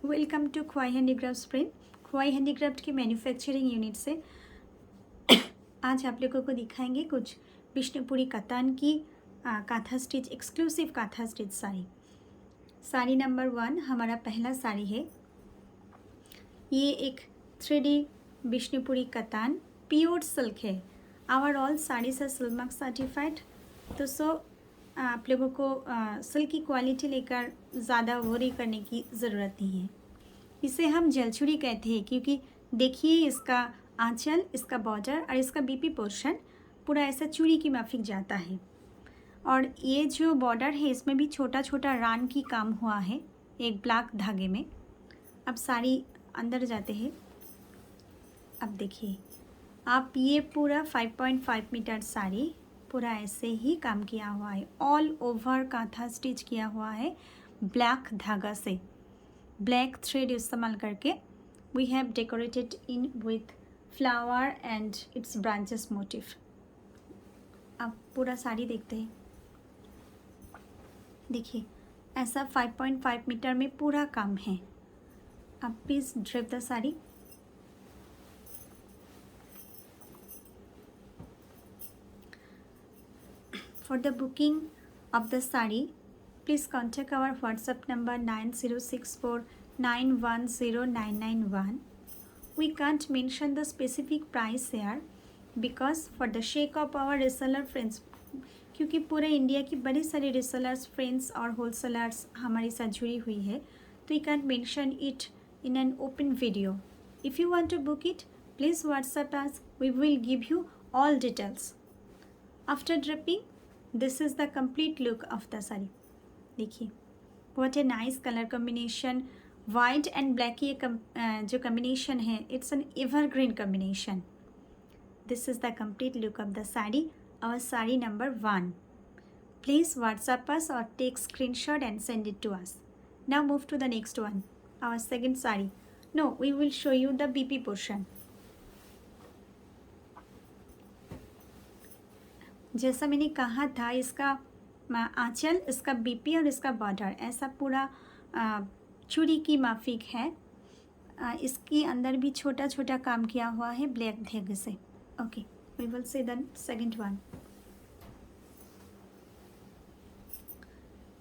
Welcome to Khwai handicraft print. Khwai handicraft की manufacturing unit से आज आप लोगों को दिखाएंगे कुछ विष्णुपुरी कतान की katha stitch exclusive katha stitch sari. Sari number 1 हमारा पहला साड़ी है। ये एक 3D Vishnupuri katan pure silk है। Our all saris are silk mark certified. तो आप लोगों को सिल्क की क्वालिटी लेकर ज़्यादा वरी करने की ज़रूरत नहीं है। इसे हम जलछुरी कहते हैं क्योंकि देखिए इसका आंचल, इसका बॉर्डर और इसका बीपी पोर्शन पूरा ऐसा चूड़ी की माफिक जाता है। और ये जो बॉर्डर है इसमें भी छोटा छोटा रान की काम हुआ है एक ब्लैक धागे में। अब साड़ी अंदर जाते हैं। अब देखिए आप, ये पूरा 5.5 मीटर साड़ी पूरा ऐसे ही काम किया हुआ है। ऑल ओवर काथा स्टिच किया हुआ है ब्लैक धागा से, ब्लैक थ्रेड इस्तेमाल करके। We have decorated in with flower and its branches motive. अब पूरा साड़ी देखते हैं। देखिए ऐसा 5.5 मीटर में पूरा काम है। अब please drape the sari. For the booking of the sari, please contact our WhatsApp number 9064910991. We can't mention the specific price here because for the sake of our reseller friends, क्योंकि पूरे इंडिया की बड़ी सारी रिसेलर्स फ्रेंड्स और wholesalers हमारे साथ जुड़ी हुई है, तो you can't mention it in an open video. If you want to book it, please WhatsApp us. We will give you all details. After draping, this is the complete look of the sari. देखिए what a nice colour combination. White and black की जो combination है, it's an evergreen combination. This is the complete look of the sari, our sari number 1। Please WhatsApp us और take screenshot and send it to us. Now move to the next one, our second sari. No, we will show you the BP portion. जैसा मैंने कहा था, इसका आंचल, इसका BP और इसका border ऐसा पूरा चूड़ी की माफिक है। इसके अंदर भी छोटा छोटा काम किया हुआ है ब्लैक धागे से। Okay, we will see the second one.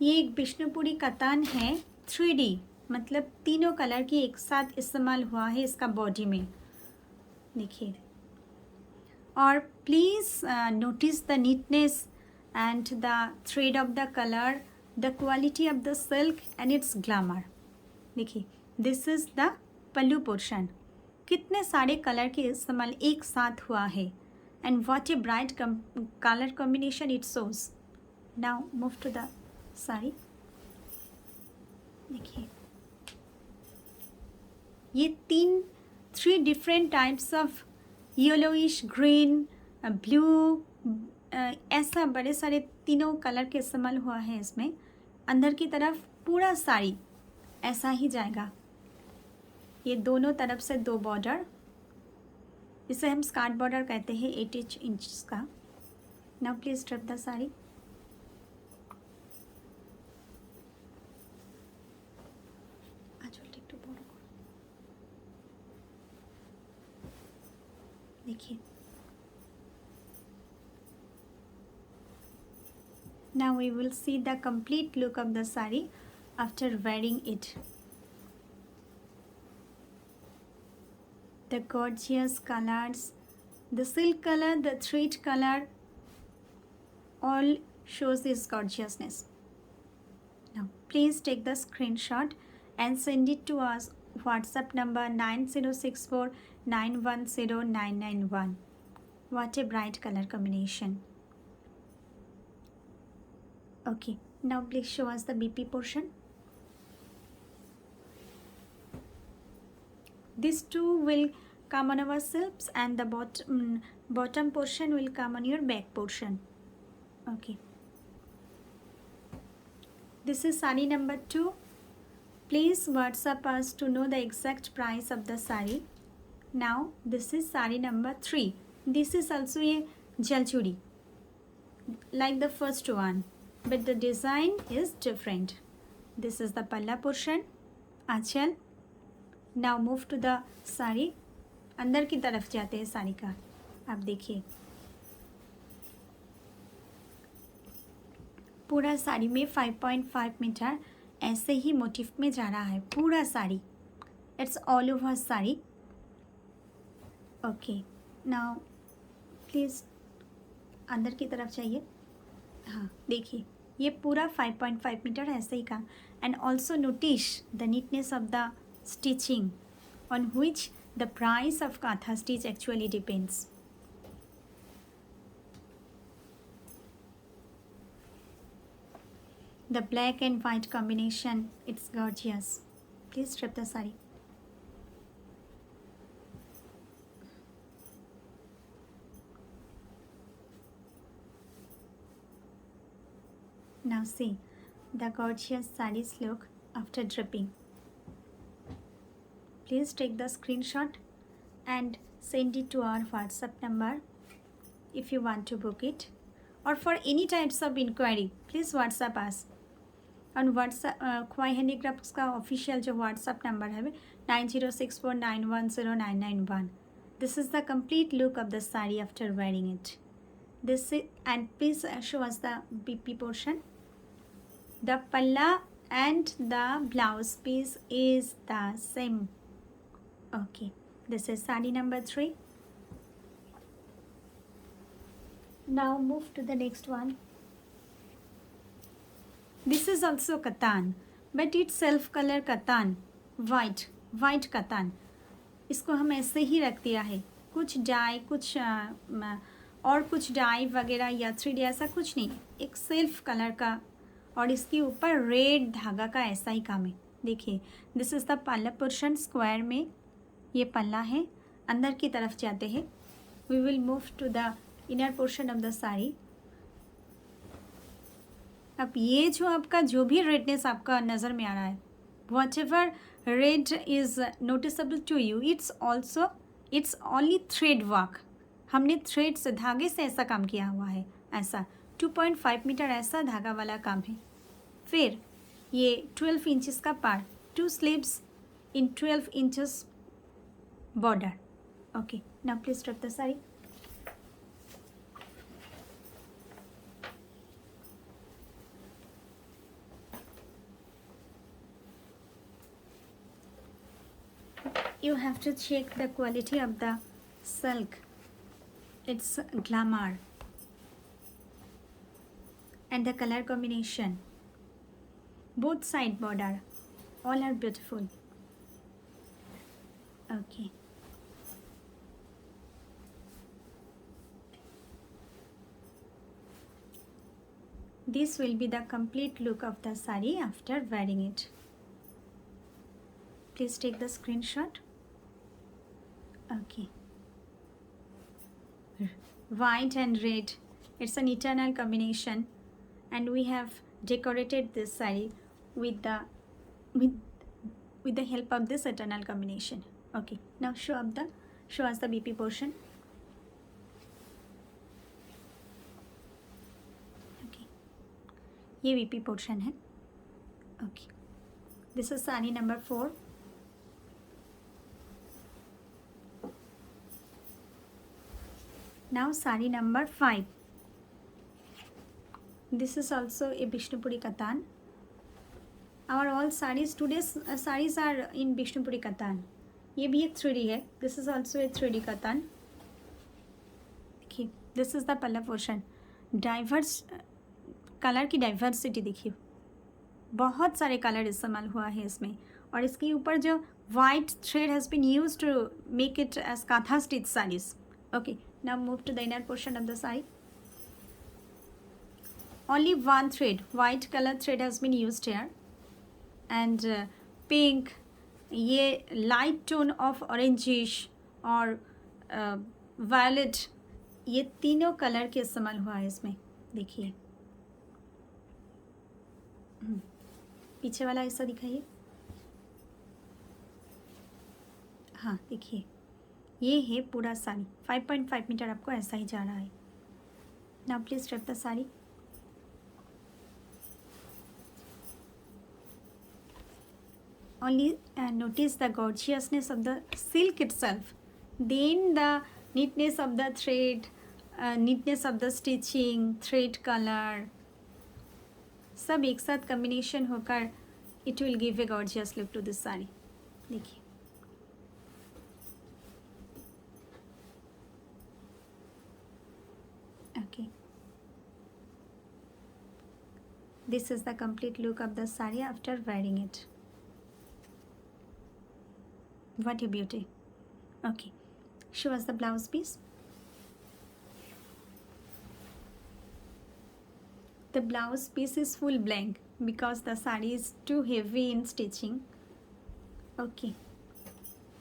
ये एक विष्णुपुरी कतान है 3D, मतलब तीनों कलर की एक साथ इस्तेमाल हुआ है इसका बॉडी में। देखिए, और please notice the neatness and the thread of the color, the quality of the silk and its glamour. देखिए, this is the pallu portion. कितने सारे कलर के इस्तेमाल एक साथ हुआ है and what a bright color combination it shows. Now move to the sari. देखिए ये 3 different types of yellowish, green, blue, ऐसा बड़े सारे तीनों कलर के इस्तेमाल हुआ है इसमें। अंदर की तरफ पूरा साड़ी ऐसा ही जाएगा। ये दोनों तरफ से 2 बॉर्डर, इसे हम स्कार्ट बॉर्डर कहते हैं 8 इंच का। Now please drape the sari. देखिए, now we will see the complete look of the sari after wearing it. The gorgeous colors, the silk color, the thread color, all shows this gorgeousness. Now please take the screenshot and send it to us WhatsApp number 9064910991. What a bright color combination. Okay, now please show us the BP portion. These two will come on our silks and the bottom portion will come on your back portion. Okay, this is sari number 2. Please WhatsApp us to know the exact price of the sari. Now this is sari number 3. This is also a jalchuri like the first one, but the design is different. This is the palla portion, achal, now move to the sari, अंदर की तरफ जाते हैं साड़ी का। आप देखिए पूरा साड़ी में 5.5 मीटर ऐसे ही मोटिफ में जा रहा है पूरा sari, it's all over sari. Okay now please अंदर की तरफ जाइए। हाँ देखिए ये पूरा 5.5 मीटर ऐसे ही का। And also notice the neatness of the stitching on which the price of katha stitch actually depends. The black and white combination, it's gorgeous. Please strip the sari. Now see the gorgeous sarees look after dripping. Please take the screenshot and send it to our WhatsApp number if you want to book it, or for any types of inquiry please WhatsApp us on WhatsApp। Khwai handicrafts का official जो WhatsApp number है 9064910991। This is the complete look of the sari after wearing it. This and please show us the BP portion. The palla and the blouse piece is the same. Okay, this is sari number 3. Now move to the next one. This is also katan, but it's self color katan, white katan. इसको हम ऐसे ही रख दिया है, कुछ die कुछ और कुछ डाई वगैरह या 3D ऐसा कुछ नहीं, एक सेल्फ कलर का, और इसके ऊपर रेड धागा का ऐसा ही काम है। देखिए this is the palla portion, square में ये पल्ला है। अंदर की तरफ जाते हैं, we will move to the inner portion of the sari. अब ये जो आपका जो भी रेडनेस आपका नज़र में आ रहा है, whatever red is noticeable to you, it's only thread work. हमने थ्रेड से, धागे से ऐसा काम किया हुआ है, ऐसा 2.5 मीटर ऐसा धागा वाला काम है। फिर ये 12 इंचेस का part, 2 sleeves in 12 inches border. Okay now please strip the sari. You have to check the quality of the silk, its glamour and the color combination. Both side border, all are beautiful. Okay. This will be the complete look of the saree after wearing it. Please take the screenshot. Okay. White and red, it's an eternal combination, and we have decorated this saree with the help of this eternal combination. Okay, now show us the BP portion. Okay, ये BP portion है. Okay, this is saree number 4. Now saree number 5. This is also a Bishnupuri katan. Our all sarees, today's sarees are in Bishnupuri katan. ये भी एक 3D है. This is also a 3D katan. देखिए, this is the पल्ला portion. Diverse colour की diversity देखिए, बहुत सारे कलर इस्तेमाल हुआ है इसमें, और इसके ऊपर जो white thread has been used to make it as kantha stitch sarees. Okay, now move to the inner portion of the saree. Only one thread, white color thread has been used here, and pink, ये light tone of orangish और violet, ये तीनों colour के इस्तेमाल हुआ है इसमें। देखिए पीछे वाला हिस्सा दिखाइए। हाँ देखिए, ये है पूरा साड़ी, 5.5 मीटर आपको ऐसा ही जा रहा है। Now please strip the sari. only notice the gorgeousness of the silk itself, then the neatness of the thread, neatness of the stitching, thread color, सब एक साथ कम्बिनेशन होकर it will give a gorgeous look to this sari. देखिए okay, this is the complete look of the saree after wearing it. What a beauty. Okay, show us the blouse piece. The blouse piece is full blank because the saree is too heavy in stitching. Okay,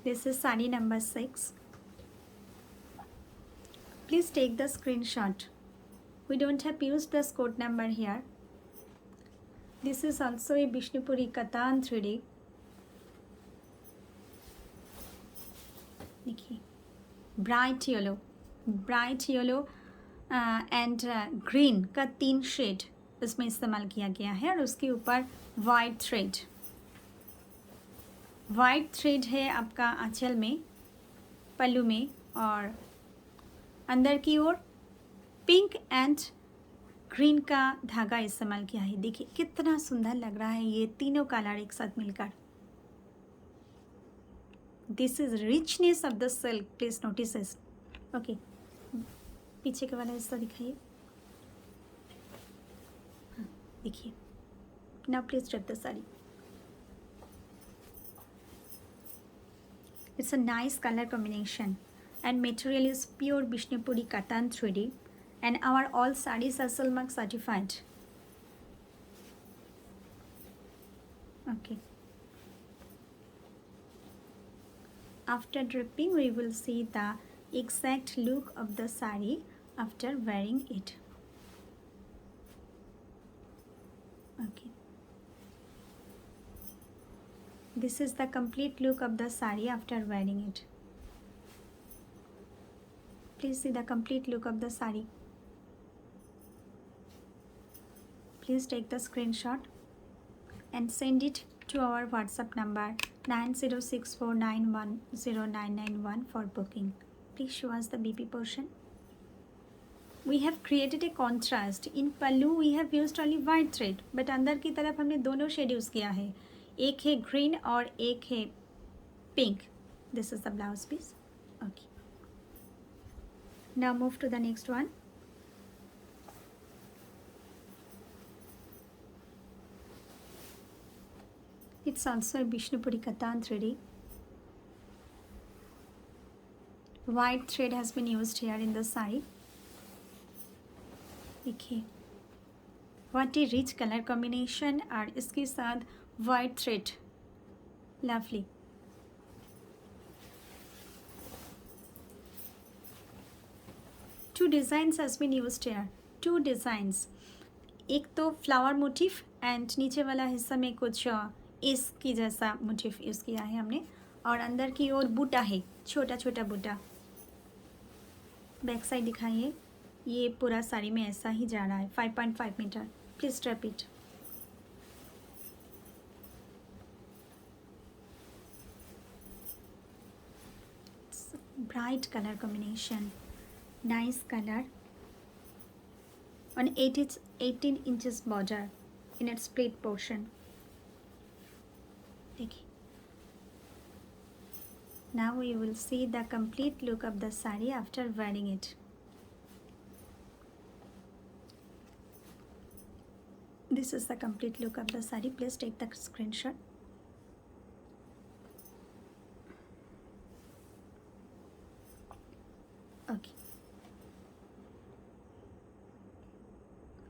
this is saree number 6. Please take the screenshot. We don't have used the code number here. This is also a Bishnupuri Katan 3D. देखिए bright yellow and green का 3 shade इसमें इस्तेमाल किया गया है और उसके ऊपर वाइट थ्रेड है आपका आंचल में, पल्लू में, और अंदर की ओर पिंक एंड ग्रीन का धागा इस्तेमाल किया है. देखिए कितना सुंदर लग रहा है ये तीनों कलर एक साथ मिलकर. This is richness of the silk, please notice this. Okay, पीछे का वाला हिस्सा दिखाइए. हाँ देखिए. Now please drape the sari. It's a nice color combination and material is pure Bishnupuri Katan 3D and our all sarees are Silmark certified. Okay. After dripping, we will see the exact look of the saree after wearing it. Okay. This is the complete look of the saree after wearing it. Please see the complete look of the saree. Please take the screenshot and send it to our WhatsApp number 9064910991 for booking. Please show us the BP portion. We have created a contrast. In pallu we have used only white thread, but अंदर की तरफ हमने दोनों shade use किया है. एक है green और एक है pink. This is the blouse piece. Okay. Now move to the next one. It's also a Bishnupuri Katan 3D. White thread has been used here in the saree. देखिए what a rich color combination और इसके साथ white thread. Lovely. Two designs has been used here. Two designs. एक तो flower motif and नीचे वाला हिस्सा में कुछ इसकी जैसा मोटिफ यूज़ किया है हमने, और अंदर की ओर बूटा है, छोटा छोटा बूटा. बैक साइड दिखाइए. ये पूरा साड़ी में ऐसा ही जा रहा है. 5.5 metre. Please drape it. Bright colour combination, nice colour on 18 inches border in its split portion. देखिए. Now we will see the complete look of the saree after wearing it. This is the complete look of the saree. Please take the screenshot. Okay.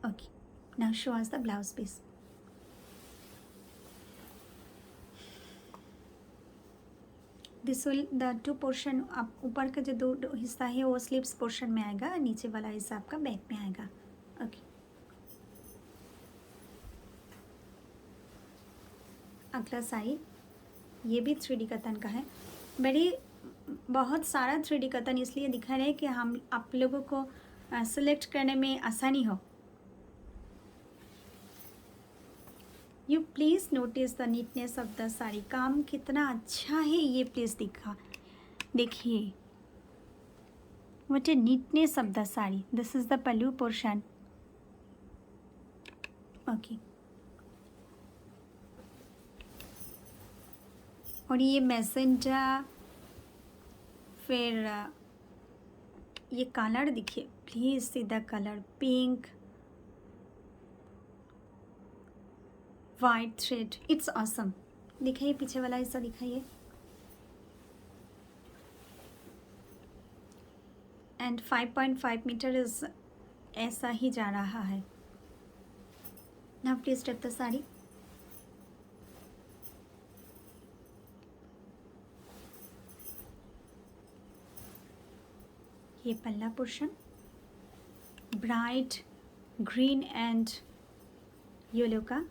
Okay. Now show us the blouse piece. This will the two portion आप ऊपर का जो दो हिस्सा है वो sleeves portion में आएगा, नीचे वाला हिस्सा आपका बैक में आएगा. ओके. अगला साड़ी ये भी 3D कतन का है. बहुत सारा 3D कतन इसलिए दिखा रहे हैं कि हम आप लोगों को सिलेक्ट करने में आसानी हो. You please notice the neatness of the sari. काम कितना अच्छा है ये प्लीज़ देखिए। What a neatness of the saree. This is the pallu portion. Okay. और ये मैजेंटा, फिर ये कलर देखिए please see the colour, pink, white thread, it's awesome. दिखाइए पीछे वाला हिस्सा दिखाइए। एंड 5.5 मीटर इज ऐसा ही जा रहा है। नाउ प्लीज स्टेप द साड़ी। ये palla portion bright green and yellow का,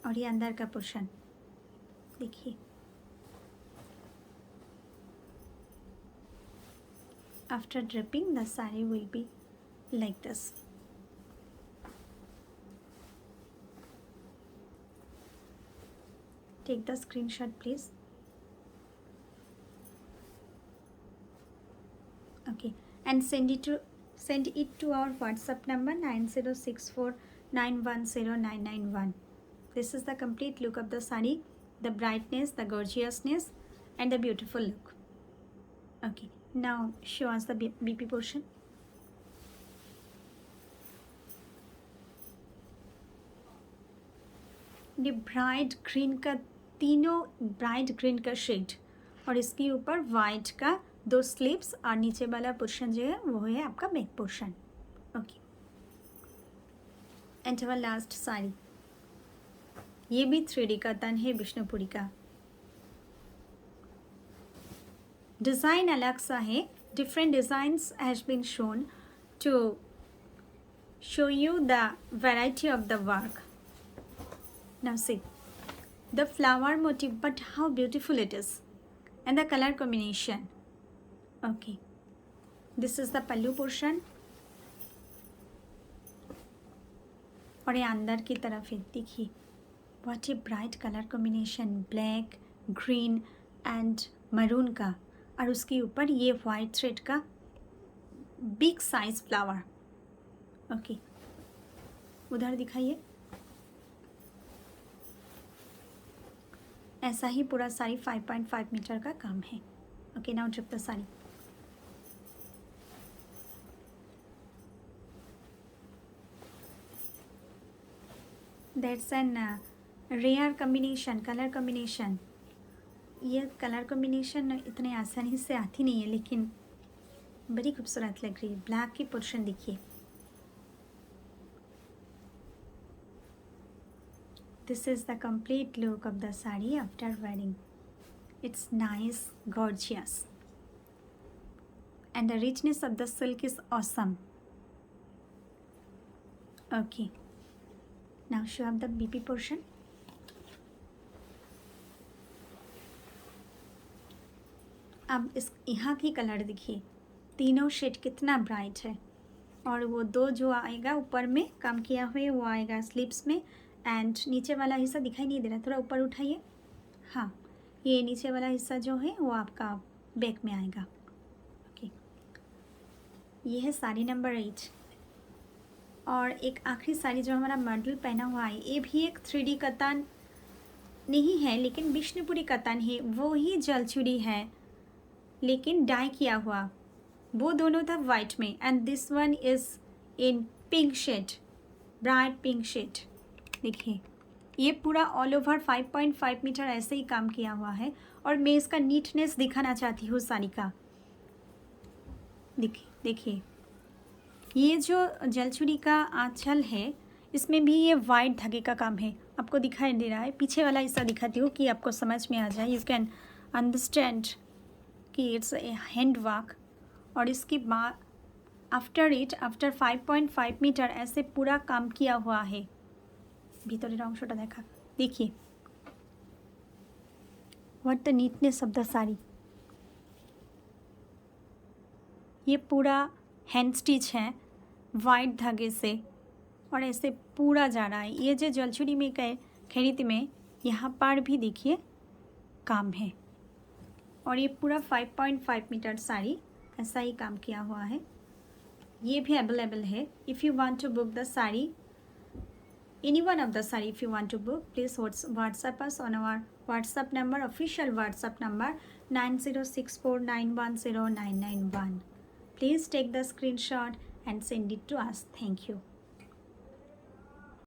और ये अंदर का पोर्शन देखिए। After draping the sari will be like this. Take the screenshot please. Okay, and send it to our WhatsApp number 9064910991. This is the complete look of the saree, the brightness, the gorgeousness, and the beautiful look. Okay, now show us the BP portion. ये bright green का, तीनों bright green का shade, और इसके ऊपर white का 2 sleeves, और नीचे वाला पोर्शन जो है वो है आपका back portion. Okay, and our last sari, ये भी 3D का तन है, विष्णुपुरी का। डिज़ाइन अलग सा है, different designs has been shown to show you the variety of the work. Now see the flower motif, but how beautiful it is, and the color combination. Okay, this is the pallu portion, और ये अंदर की तरफ है, देखिए what a bright color combination, black, green and maroon का, और उसके ऊपर ये white thread का big size flower. ओके, उधर दिखाइए। ऐसा ही पूरा साड़ी 5.5 मीटर का काम है। Okay, now drape the sari. That's an rare combination, colour combination. ये कलर कॉम्बिनेशन इतने आसानी से आती नहीं है, लेकिन बड़ी खूबसूरत लग रही है। ब्लैक की पोर्शन देखिए। This is the complete look of the saree after wearing. It's nice, gorgeous, and the richness of the silk is awesome. Okay, now show up the BP portion. अब इस यहाँ की कलर देखिए, तीनों shade कितना bright है, और वो 2 जो आएगा ऊपर में काम किया हुआ वो आएगा स्लीव्स में, एंड नीचे वाला हिस्सा दिखाई नहीं दे रहा, थोड़ा ऊपर उठाइए। हाँ, ये नीचे वाला हिस्सा जो है वो आपका बैक में आएगा। ओके, ये है साड़ी नंबर 8। और एक आखिरी साड़ी जो हमारा मॉडल पहना हुआ है, ये भी एक 3D कतान नहीं है, लेकिन विष्णुपुरी कतान है, वो ही जलचूड़ी है लेकिन डाई किया हुआ। वो दोनों था वाइट में, and this one is in pink shade, bright pink shade. देखिए, ये पूरा ऑल ओवर 5.5 मीटर ऐसे ही काम किया हुआ है, और मैं इसका नीटनेस दिखाना चाहती हूँ साड़ी का। देखिए ये जो जलचूड़ी का आंचल है, इसमें भी ये वाइट धागे का काम है, आपको दिखाई दे रहा है। पीछे वाला हिस्सा दिखाती हूँ कि आपको समझ में आ जाए, यू कैन अंडरस्टैंड कि इट्स ए हैंड वर्क। और इसके बाद आफ्टर 5.5 मीटर ऐसे पूरा काम किया हुआ है। ভিতরের অংশটা দেখা, देखिए what the neatness of the sari. ये पूरा हैंड स्टिच है वाइट धागे से, और ऐसे पूरा जा रहा है। ये जो जलछुड़ी में खरीद में यहाँ पर भी देखिए काम है। और ये पूरा 5.5 मीटर साड़ी ऐसा ही काम किया हुआ है। ये भी अवेलेबल है। If you want to book the sari, any one of the saree, if you want to book, please WhatsApp us on our WhatsApp number, official WhatsApp number 9064910991. Please take the screenshot and send it to us. Thank you.